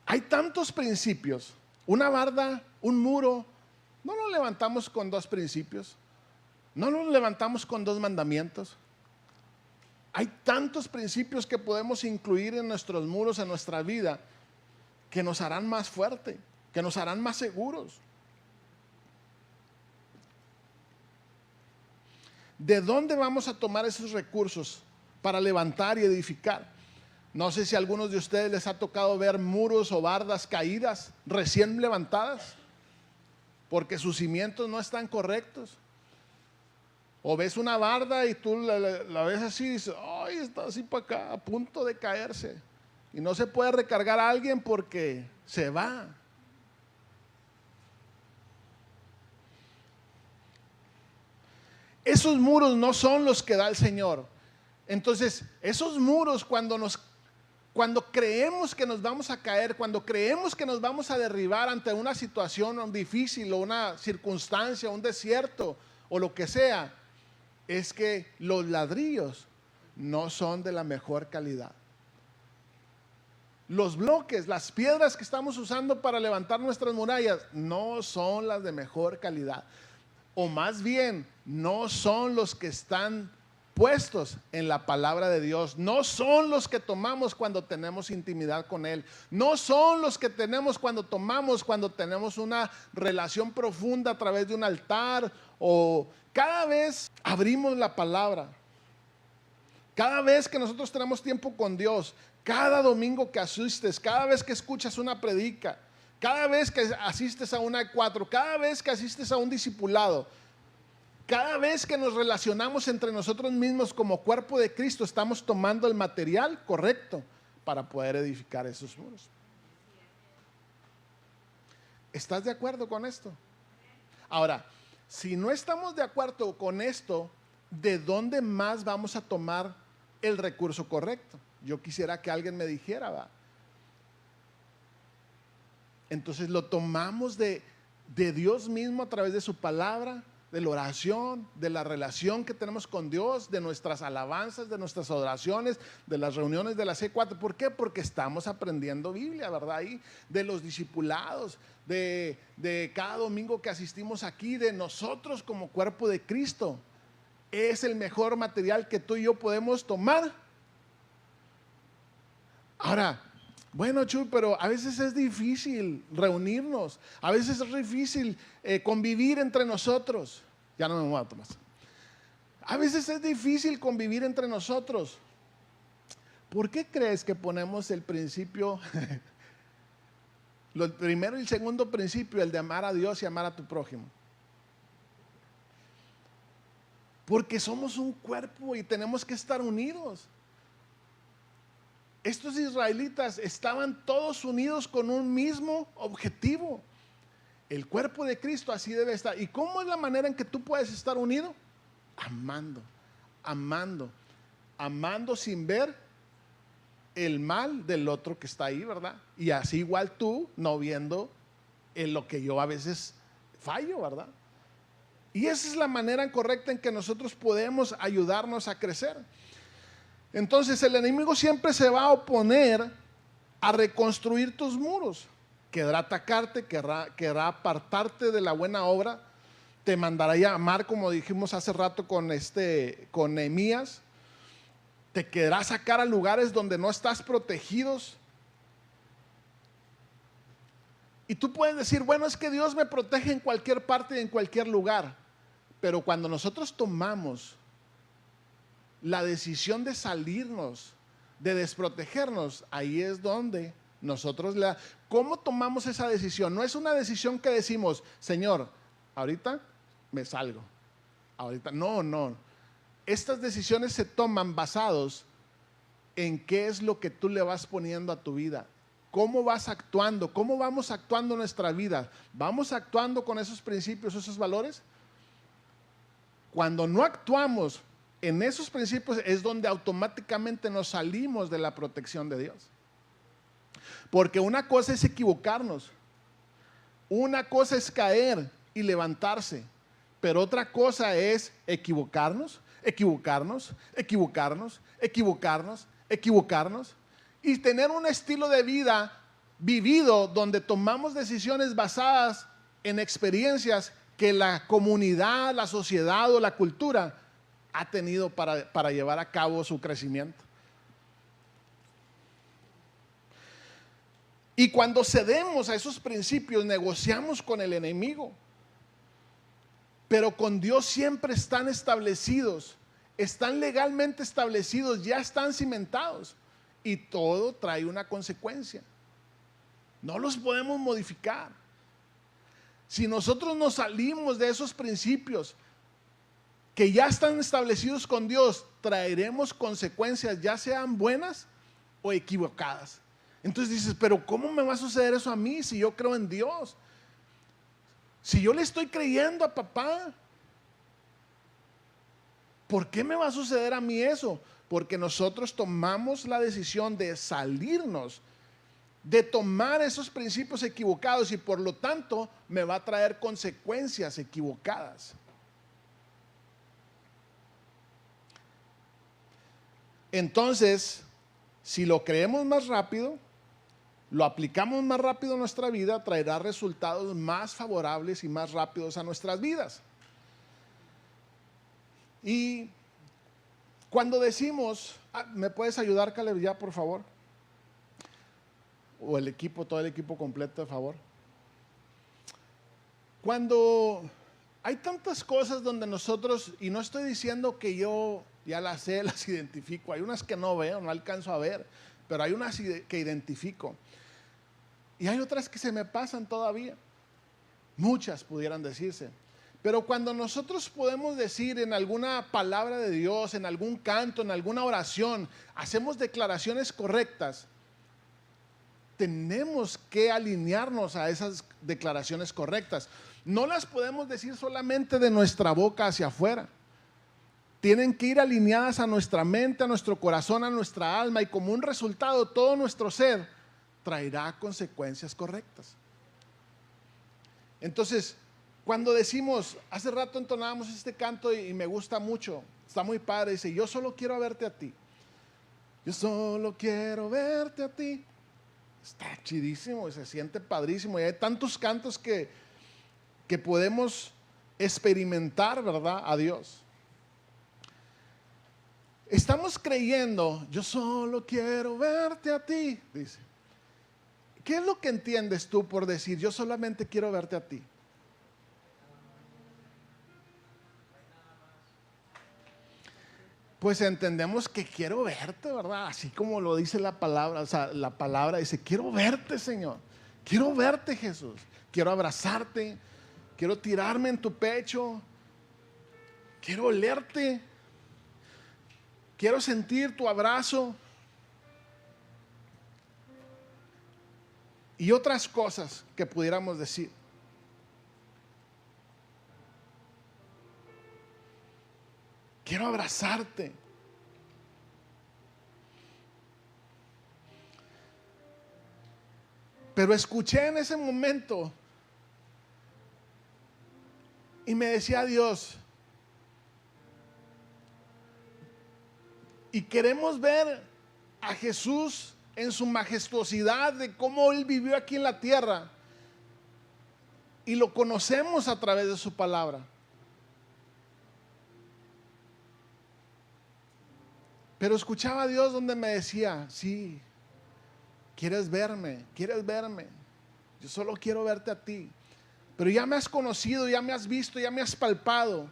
hay tantos principios. Una barda, un muro, no lo levantamos con 2 principios, no lo levantamos con 2 mandamientos. Hay tantos principios que podemos incluir en nuestros muros, en nuestra vida, que nos harán más fuerte, que nos harán más seguros. ¿De dónde vamos a tomar esos recursos para levantar y edificar? No sé si a algunos de ustedes les ha tocado ver muros o bardas caídas, recién levantadas, porque sus cimientos no están correctos. O ves una barda y tú la ves así y dices: ay, está así para acá, a punto de caerse. Y no se puede recargar a alguien porque se va. Esos muros no son los que da el Señor. Entonces, esos muros cuando Cuando creemos que nos vamos a caer, cuando creemos que nos vamos a derribar ante una situación difícil o una circunstancia, un desierto o lo que sea, es que los ladrillos no son de la mejor calidad. Los bloques, las piedras que estamos usando para levantar nuestras murallas no son las de mejor calidad. O más bien, no son los que están puestos en la palabra de Dios. No son los que tomamos cuando tenemos intimidad con Él. No son los que tenemos cuando tenemos una relación profunda a través de un altar, o cada vez abrimos la palabra. Cada vez que nosotros tenemos tiempo con Dios, cada domingo que asistes, cada vez que escuchas una predica, cada vez que asistes a una de 4, cada vez que asistes a un discipulado, cada vez que nos relacionamos entre nosotros mismos como cuerpo de Cristo, estamos tomando el material correcto para poder edificar esos muros. ¿Estás de acuerdo con esto? Ahora, si no estamos de acuerdo con esto, ¿de dónde más vamos a tomar el recurso correcto? Yo quisiera que alguien me dijera, ¿va? Entonces lo tomamos de Dios mismo a través de su palabra, de la oración, de la relación que tenemos con Dios, de nuestras alabanzas, de nuestras oraciones, de las reuniones de la C4. ¿Por qué? Porque estamos aprendiendo Biblia, ¿verdad? Y de los discipulados, de cada domingo que asistimos aquí, de nosotros como cuerpo de Cristo. Es el mejor material que tú y yo podemos tomar. Ahora, bueno, Chuy, pero a veces es difícil reunirnos, a veces es difícil convivir entre nosotros. Ya no me muevo, Tomás. A veces es difícil convivir entre nosotros. ¿Por qué crees que ponemos el principio, el primero y el segundo principio, el de amar a Dios y amar a tu prójimo? Porque somos un cuerpo y tenemos que estar unidos. Estos israelitas estaban todos unidos con un mismo objetivo. El cuerpo de Cristo así debe estar. ¿Y cómo es la manera en que tú puedes estar unido? Amando, amando, amando sin ver el mal del otro que está ahí, ¿verdad? Y así igual tú no viendo en lo que yo a veces fallo, ¿verdad? Y esa es la manera correcta en que nosotros podemos ayudarnos a crecer. Entonces el enemigo siempre se va a oponer a reconstruir tus muros. Querrá atacarte, querrá apartarte de la buena obra, te mandará a llamar, como dijimos hace rato con Nehemías, te querrá sacar a lugares donde no estás protegidos. Y tú puedes decir, bueno, es que Dios me protege en cualquier parte y en cualquier lugar. Pero cuando nosotros tomamos la decisión de salirnos, de desprotegernos, ahí es donde nosotros ¿cómo tomamos esa decisión? No es una decisión que decimos, Señor, ahorita me salgo, ahorita, no. Estas decisiones se toman basados en qué es lo que tú le vas poniendo a tu vida. ¿Cómo vas actuando? ¿Cómo vamos actuando en nuestra vida? ¿Vamos actuando con esos principios, esos valores? Cuando no actuamos en esos principios es donde automáticamente nos salimos de la protección de Dios. Porque una cosa es equivocarnos, una cosa es caer y levantarse, pero otra cosa es equivocarnos y tener un estilo de vida vivido donde tomamos decisiones basadas en experiencias que la comunidad, la sociedad o la cultura ha tenido para llevar a cabo su crecimiento. Y cuando cedemos a esos principios, negociamos con el enemigo. Pero con Dios siempre están establecidos, están legalmente establecidos, ya están cimentados. Y todo trae una consecuencia. No los podemos modificar. Si nosotros nos salimos de esos principios que ya están establecidos con Dios, traeremos consecuencias, ya sean buenas o equivocadas. Entonces dices, pero ¿cómo me va a suceder eso a mí si yo creo en Dios? Si yo le estoy creyendo a papá, ¿por qué me va a suceder a mí eso? porque nosotros tomamos la decisión de salirnos, de tomar esos principios equivocados, y por lo tanto me va a traer consecuencias equivocadas. Entonces, si lo creemos más rápido, lo aplicamos más rápido en nuestra vida, traerá resultados más favorables y más rápidos a nuestras vidas. Y cuando decimos, ¿me puedes ayudar, Caleb, ya, por favor? O el equipo, todo el equipo completo, de favor. Cuando hay tantas cosas donde nosotros, y no estoy diciendo que yo ya las sé, las identifico, hay unas que no veo, no alcanzo a ver, pero hay unas que identifico. Y hay otras que se me pasan todavía. Muchas pudieran decirse. Pero cuando nosotros podemos decir en alguna palabra de Dios, en algún canto, en alguna oración, hacemos declaraciones correctas, tenemos que alinearnos a esas declaraciones correctas. No las podemos decir solamente de nuestra boca hacia afuera. Tienen que ir alineadas a nuestra mente, a nuestro corazón, a nuestra alma, y como un resultado todo nuestro ser traerá consecuencias correctas. Entonces, cuando decimos, hace rato entonábamos este canto y me gusta mucho, está muy padre, dice, yo solo quiero verte a ti. Yo solo quiero verte a ti. Está chidísimo y se siente padrísimo, y hay tantos cantos que podemos experimentar, ¿verdad?, a Dios. Estamos creyendo, yo solo quiero verte a ti, dice. ¿Qué es lo que entiendes tú por decir, yo solamente quiero verte a ti? Pues entendemos que quiero verte, ¿verdad? Así como lo dice la palabra, o sea, la palabra dice, quiero verte, Señor. Quiero verte, Jesús. Quiero abrazarte. Quiero tirarme en tu pecho. Quiero olerte. Quiero sentir tu abrazo. Y otras cosas que pudiéramos decir. Quiero abrazarte. Pero escuché en ese momento y me decía Dios, y queremos ver a Jesús en su majestuosidad de cómo Él vivió aquí en la tierra, y lo conocemos a través de su palabra. Pero escuchaba a Dios donde me decía, sí, quieres verme, yo solo quiero verte a ti, pero ya me has conocido, ya me has visto, ya me has palpado,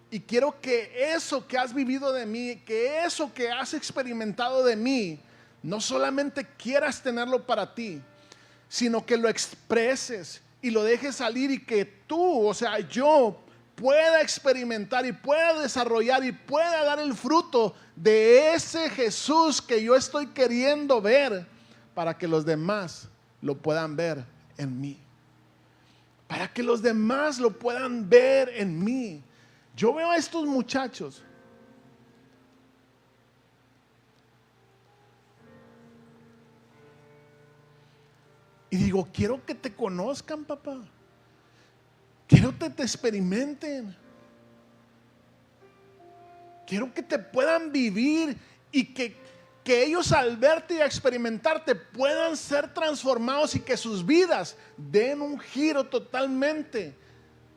y quiero que eso que has vivido de mí, que eso que has experimentado de mí, no solamente quieras tenerlo para ti, sino que lo expreses y lo dejes salir, y que tú, o sea, yo pueda experimentar y pueda desarrollar y pueda dar el fruto de ese Jesús que yo estoy queriendo ver, para que los demás lo puedan ver en mí, para que los demás lo puedan ver en mí. Yo veo a estos muchachos y digo, quiero que te conozcan, papá. Quiero que te experimenten. Quiero que te puedan vivir, y que ellos al verte y experimentarte puedan ser transformados, y que sus vidas den un giro totalmente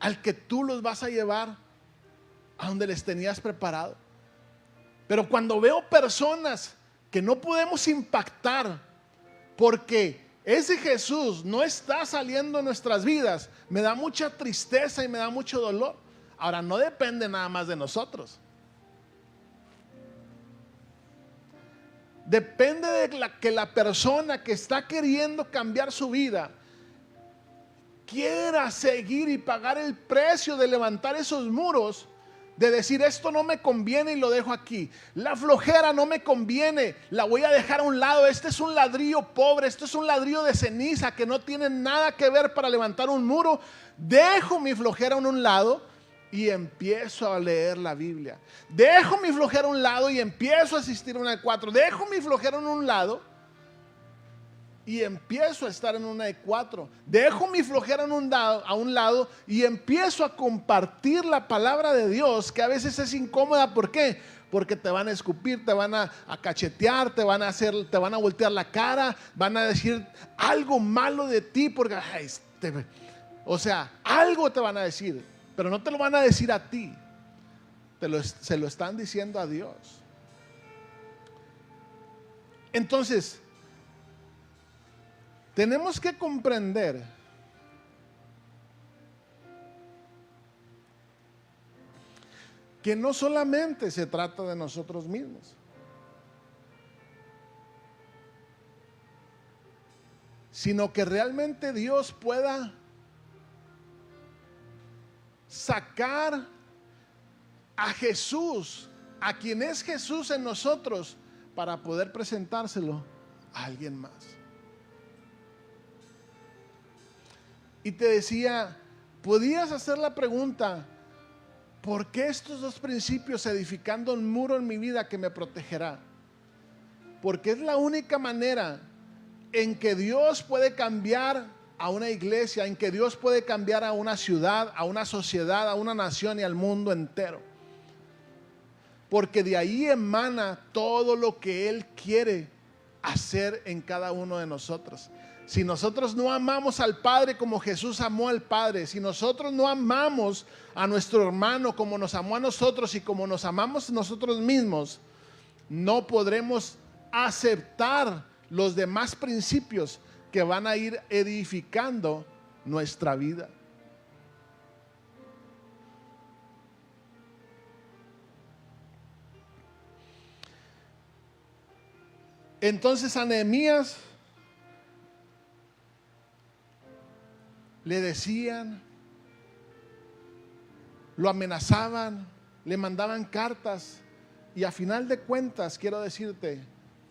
al que tú los vas a llevar a donde les tenías preparado. Pero cuando veo personas que no podemos impactar porque ese Jesús no está saliendo en nuestras vidas, me da mucha tristeza y me da mucho dolor. Ahora, no depende nada más de nosotros. Depende de que la persona que está queriendo cambiar su vida quiera seguir y pagar el precio de levantar esos muros, de decir, esto no me conviene y lo dejo aquí. La flojera no me conviene, la voy a dejar a un lado. Este es un ladrillo pobre, esto es un ladrillo de ceniza que no tiene nada que ver para levantar un muro. Dejo mi flojera a un lado y empiezo a leer la Biblia. Dejo mi flojera a un lado y empiezo a asistir a una de 4. Dejo mi flojera en un lado y empiezo a estar en una de 4. Dejo mi flojera a un lado y empiezo a compartir la palabra de Dios, que a veces es incómoda. ¿Por qué? Porque te van a escupir, te van a cachetear, te van a voltear la cara, van a decir algo malo de ti, porque o sea, algo te van a decir, pero no te lo van a decir a ti, se lo están diciendo a Dios. Entonces, tenemos que comprender que no solamente se trata de nosotros mismos, sino que realmente Dios pueda sacar a Jesús, a quien es Jesús en nosotros, para poder presentárselo a alguien más. Y te decía, podías hacer la pregunta: ¿por qué estos dos principios, edificando un muro en mi vida que me protegerá? Porque es la única manera en que Dios puede cambiar a una iglesia, en que Dios puede cambiar a una ciudad, a una sociedad, a una nación y al mundo entero. Porque de ahí emana todo lo que Él quiere hacer en cada uno de nosotros. Si nosotros no amamos al Padre como Jesús amó al Padre, si nosotros no amamos a nuestro hermano como nos amó a nosotros y como nos amamos nosotros mismos, no podremos aceptar los demás principios que van a ir edificando nuestra vida. Entonces a Nehemías le decían, lo amenazaban, le mandaban cartas, y a final de cuentas quiero decirte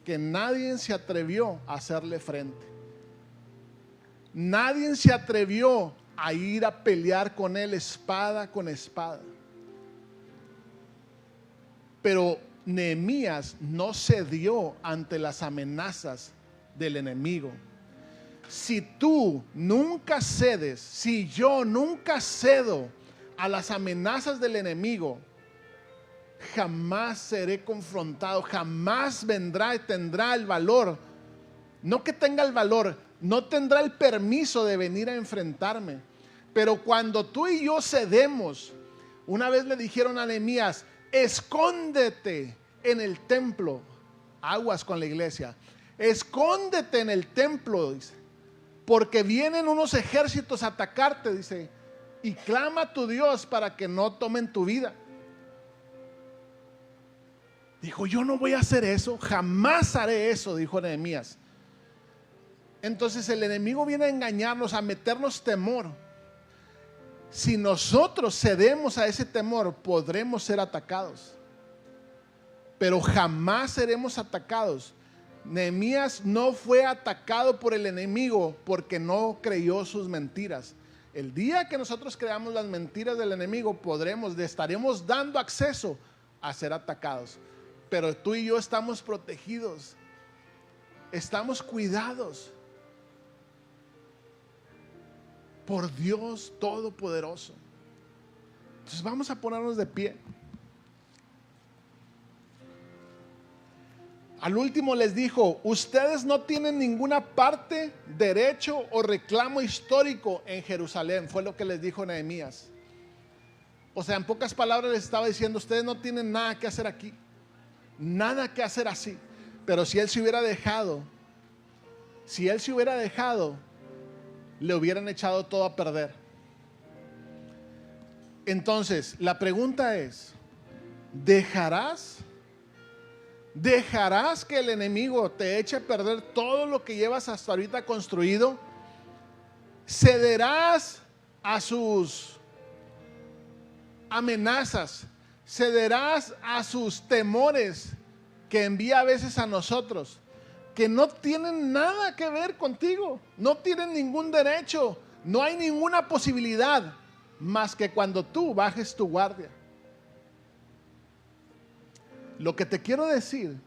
que nadie se atrevió a hacerle frente. Nadie se atrevió a ir a pelear con él espada con espada. Pero Nehemías no cedió ante las amenazas del enemigo. Si tú nunca cedes, si yo nunca cedo a las amenazas del enemigo, jamás seré confrontado, jamás vendrá y tendrá el valor. No que tenga el valor, no tendrá el permiso de venir a enfrentarme. Pero cuando tú y yo cedemos, una vez le dijeron a Nehemías: escóndete en el templo. Aguas con la iglesia. Escóndete en el templo, dice, porque vienen unos ejércitos a atacarte, dice, y clama a tu Dios para que no tomen tu vida. Dijo: yo no voy a hacer eso, jamás haré eso, dijo Nehemías. Entonces el enemigo viene a engañarnos, a meternos temor. Si nosotros cedemos a ese temor, podremos ser atacados, pero jamás seremos atacados. Nehemías no fue atacado por el enemigo porque no creyó sus mentiras. El día que nosotros creamos las mentiras del enemigo, estaremos dando acceso a ser atacados. Pero tú y yo estamos protegidos, estamos cuidados por Dios Todopoderoso. Entonces vamos a ponernos de pie. Al último les dijo: ustedes no tienen ninguna parte, derecho o reclamo histórico en Jerusalén. Fue lo que les dijo Nehemías. O sea, en pocas palabras les estaba diciendo: ustedes no tienen nada que hacer aquí, nada que hacer así. Pero si él se hubiera dejado, le hubieran echado todo a perder. Entonces la pregunta es: ¿dejarás que el enemigo te eche a perder todo lo que llevas hasta ahorita construido? ¿Cederás a sus amenazas? ¿Cederás a sus temores que envía a veces a nosotros, que no tienen nada que ver contigo, no tienen ningún derecho, no hay ninguna posibilidad más que cuando tú bajes tu guardia. Lo que te quiero decir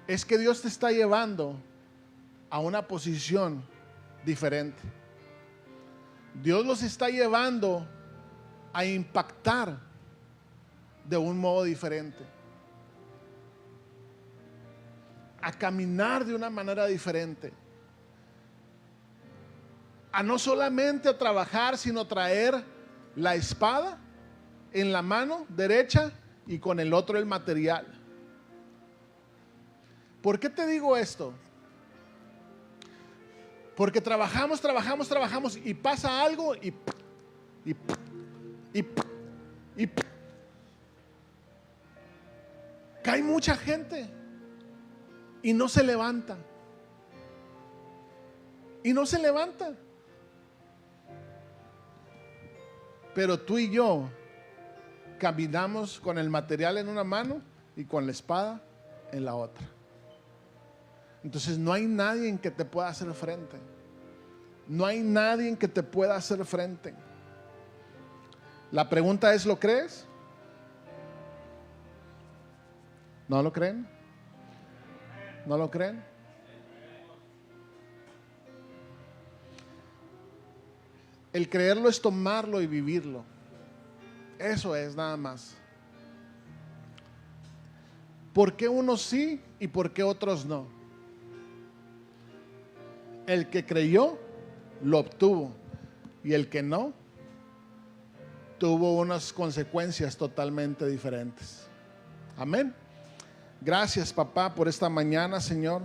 es que Dios te está llevando a una posición diferente. Dios los está llevando a impactar de un modo diferente, a caminar de una manera diferente, a no solamente a trabajar, sino traer la espada en la mano derecha y con el otro el material. ¿Por qué te digo esto? Porque trabajamos y pasa algo y cae mucha gente y no se levanta. Y no se levanta. Pero tú y yo caminamos con el material en una mano y con la espada en la otra. Entonces no hay nadie en que te pueda hacer frente. No hay nadie en que te pueda hacer frente. La pregunta es, ¿lo crees? ¿No lo creen? ¿No lo creen? El creerlo es tomarlo y vivirlo. Eso es nada más. ¿Por qué unos sí y por qué otros no? El que creyó lo obtuvo y el que no tuvo unas consecuencias totalmente diferentes. Amén. Gracias, papá, por esta mañana, Señor.